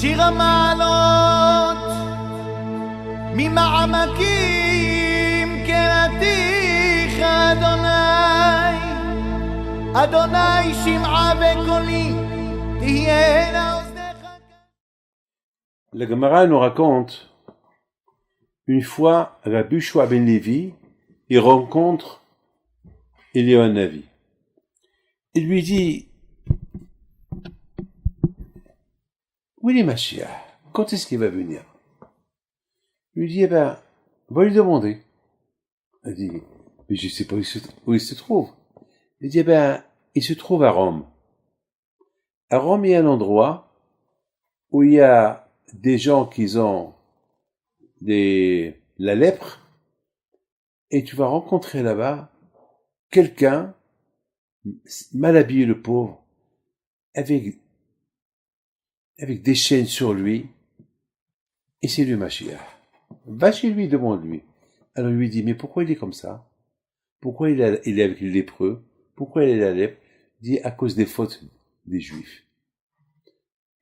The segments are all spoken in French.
שיר המעלות ממעמקים קראתיך אדוני, אדוני שמעה בקולי תהיינה אוזניך. La Gemara nous raconte, une fois, Rabbi Shua ben Levi, il rencontre Eliyahu Navi. Il lui dit, où est Mashiach? Quand est-ce qu'il va venir? Il lui dit, eh ben, va lui demander. Il dit, mais je sais pas où il se trouve. Il dit, eh ben, il se trouve à Rome. À Rome, il y a un endroit où il y a des gens qui ont la lèpre, et tu vas rencontrer là-bas quelqu'un, mal habillé le pauvre, avec des chaînes sur lui, et c'est lui Mashiach. Va chez lui, demande-lui. Alors il lui dit, mais pourquoi il est comme ça? Pourquoi il est avec les lépreux? Pourquoi il est la lèpre? Il dit, à cause des fautes des Juifs.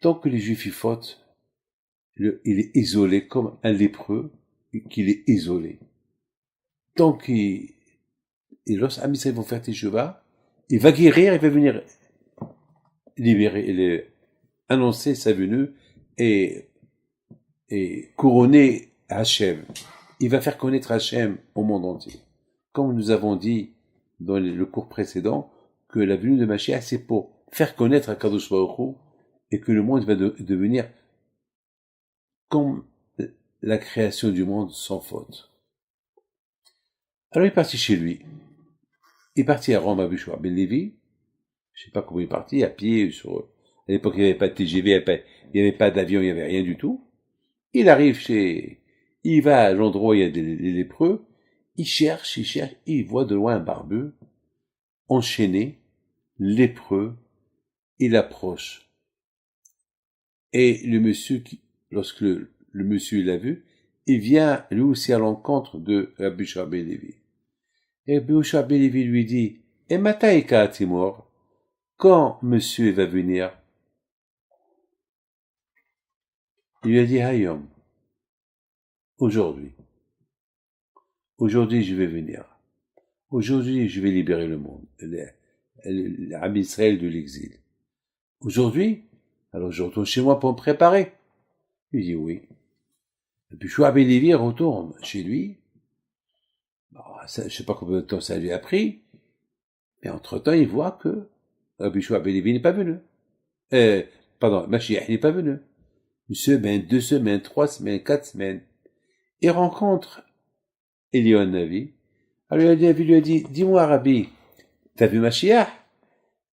Tant que les Juifs y fautent, il est isolé comme un lépreux, qu'il est isolé. Tant et lorsque Amisraël vont faire Teshuvah, il va guérir, il va venir libérer, annoncer sa venue et couronner Hachem. Il va faire connaître Hachem au monde entier. Comme nous avons dit dans le cours précédent, que la venue de Mashiach, c'est pour faire connaître Akadosh Baruch Hu et que le monde va devenir comme la création du monde sans faute. Alors il est parti chez lui. Il est parti à Rome, à Rabbi Shua ben Levi. Je sais pas comment il est parti, à pied, à l'époque il n'y avait pas de TGV, il n'y avait pas d'avion, il n'y avait rien du tout. Il arrive il va à l'endroit où il y a des lépreux, il cherche, il voit de loin un barbu, enchaîné, lépreux, il approche. Et le monsieur, lorsque le monsieur l'a vu, il vient lui aussi à l'encontre de Rabbi Shua ben Levi. Et Rabbi Shua ben Levi lui dit, et Mataïka Timor, quand monsieur va venir? Il lui a dit, Hayom, aujourd'hui. Aujourd'hui, je vais venir. Aujourd'hui, je vais libérer le monde, l'Am Israël de l'exil. Aujourd'hui? Alors je retourne chez moi pour me préparer. Il dit oui. Et puis Shua ben Levi retourne chez lui. Bon, je sais pas combien de temps ça lui a pris, mais entre-temps, il voit que Rabbi Shua ben Levi n'est pas venu. Mashiach n'est pas venu. Une semaine, 2 semaines, 3 semaines, 4 semaines. Il rencontre Eliyahu Navi. Alors Eliyahu Navi lui a dit, dis-moi Rabbi, t'as vu Mashiach?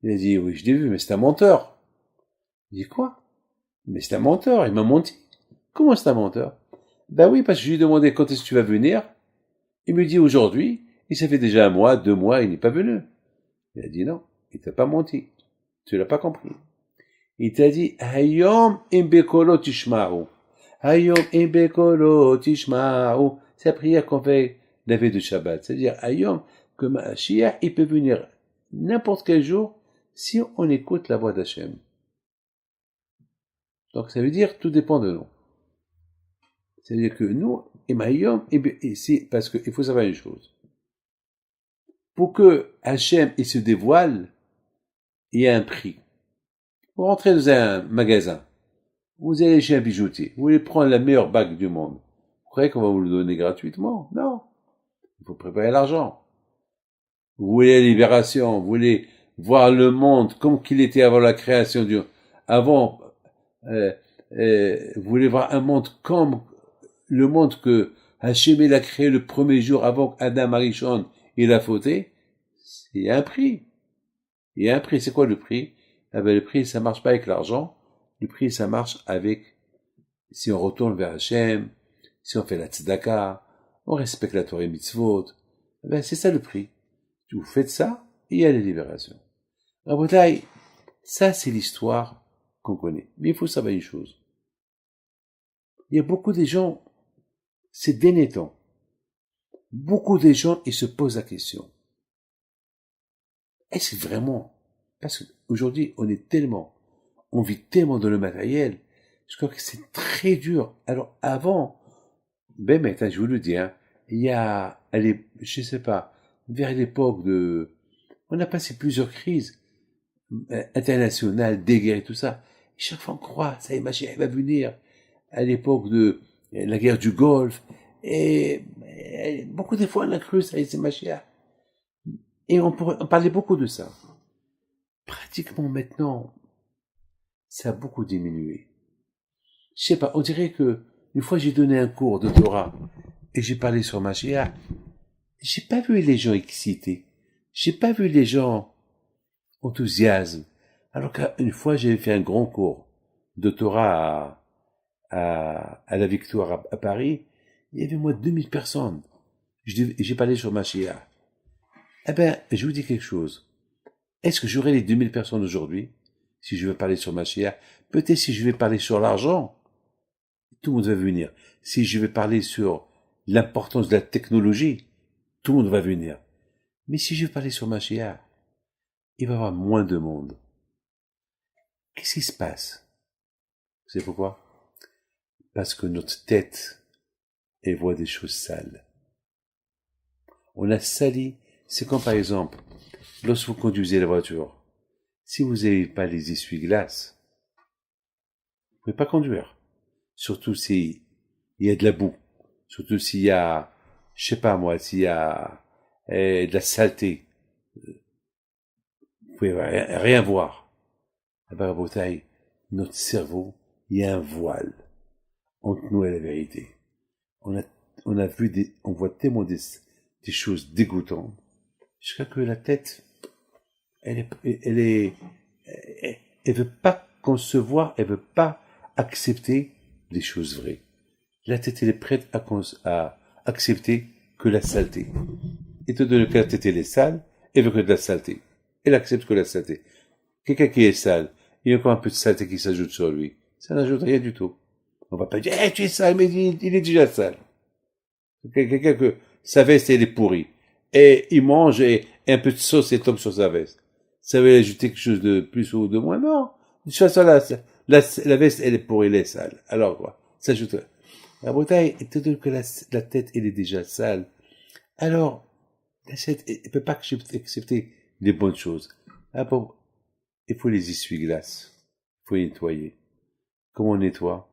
Il a dit, oui, je l'ai vu, mais c'est un menteur. Il dit, quoi? Mais c'est un menteur, il m'a menti. Comment c'est un menteur? Ben oui, parce que je lui ai demandé quand est-ce que tu vas venir. Il me dit aujourd'hui, et ça fait déjà 1 mois, 2 mois, il n'est pas venu. Il a dit non, il t'a pas menti. Tu l'as pas compris. Il t'a dit, Hayom imbekolo tishma'u. Hayom imbekolo tishma'u. C'est la prière qu'on fait la veille de Shabbat. C'est-à-dire, Hayom, que Mashiach, il peut venir n'importe quel jour si on écoute la voix d'Hachem. Donc ça veut dire, tout dépend de nous. C'est-à-dire que nous, parce qu'il faut savoir une chose. Pour que Hachem, il se dévoile, il y a un prix. Vous rentrez dans un magasin, vous allez chez un bijoutier, vous voulez prendre la meilleure bague du monde. Vous croyez qu'on va vous le donner gratuitement? Non. Il faut préparer l'argent. Vous voulez la libération, vous voulez voir le monde comme qu'il était avant la création vous voulez voir un monde comme le monde que Hachem il a créé le premier jour avant qu'Adam Arishon il a fauté. Il y a un prix. Il y a un prix. C'est quoi le prix? Eh ben, le prix, ça marche pas avec l'argent. Le prix, ça marche avec, si on retourne vers Hachem, si on fait la tzedaka, on respecte la Torah et mitzvot. Eh ben, c'est ça le prix. Vous faites ça, et il y a la libération. Rabotai, ça, c'est l'histoire qu'on connaît. Mais il faut savoir une chose. Il y a beaucoup de gens, c'est dénétant. Beaucoup de gens, ils se posent la question. Est-ce vraiment, parce qu'aujourd'hui, on vit tellement dans le matériel, Je crois que c'est très dur. Alors avant, ben maintenant, je vous le dis, hein, il y a, je sais pas, vers l'époque on a passé plusieurs crises internationales, des guerres et tout ça. Et chaque fois on croit, ça y est, Mashiach va venir. À l'époque de la guerre du Golfe, et beaucoup de fois on a cru, ça y est, c'est Mashiach. Et on parlait beaucoup de ça. Pratiquement maintenant, ça a beaucoup diminué. Je sais pas, on dirait que une fois j'ai donné un cours de Torah et j'ai parlé sur Mashiach, j'ai pas vu les gens excités, j'ai pas vu les gens enthousiasmes. Alors qu'une fois j'avais fait un grand cours de Torah à la Victoire à Paris, il y avait moins de 2000 personnes. J'ai parlé sur Mashiach. Eh ben, je vous dis quelque chose. Est-ce que j'aurai les 2000 personnes aujourd'hui, si je veux parler sur Mashiach? Peut-être si je vais parler sur l'argent, tout le monde va venir. Si je vais parler sur l'importance de la technologie, tout le monde va venir. Mais si je vais parler sur Mashiach, il va y avoir moins de monde. Qu'est-ce qui se passe? Vous savez pourquoi? Parce que notre tête, elle voit des choses sales. On a sali. C'est comme par exemple, lorsque vous conduisez la voiture, si vous n'avez pas les essuie-glaces, vous ne pouvez pas conduire. Surtout s'il y a de la boue. Surtout s'il y a, je sais pas moi, s'il y a de la saleté. Vous pouvez rien voir. À Barabotaï, notre cerveau, il y a un voile entre nous et la vérité. On voit tellement des choses dégoûtantes. Jusqu'à que la tête, elle veut pas concevoir, elle veut pas accepter les choses vraies. La tête, elle est prête à accepter que la saleté. Étant donné que la tête, elle est sale, elle veut que de la saleté. Elle accepte que la saleté. Quelqu'un qui est sale, il y a encore un peu de saleté qui s'ajoute sur lui. Ça n'ajoute rien du tout. On va pas dire, tu es sale, mais il est déjà sale. Quelqu'un que sa veste, elle est pourrie. Et il mange et un peu de sauce et tombe sur sa veste. Ça veut ajouter quelque chose de plus ou de moins? Non. De toute façon, la veste, elle est pourrie, elle est sale. Alors quoi? Ça ajoute. La bouteille, étant donné que la tête, elle est déjà sale, alors, la tête, elle peut pas accepter les bonnes choses. Ah bon, il faut les essuie-glaces. Il faut les nettoyer. Comment on nettoie?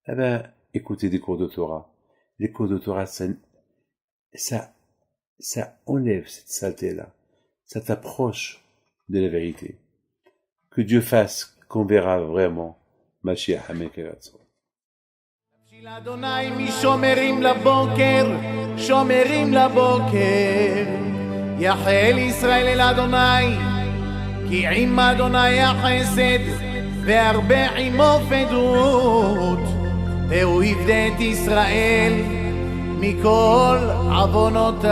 Eh ben, écoutez des cours de Torah. Les cours de Torah, ça enlève cette saleté-là. Ça t'approche de la vérité. Que Dieu fasse qu'on verra vraiment Mashiach HaMekeratzon. אדוני משומרים לבוקר, שומרים לבוקר. יחל ישראל אל אדוני, כי עם אדוני החסד, והרבה עמו פדות. והוא יפדה את ישראל מכל עוונותיו.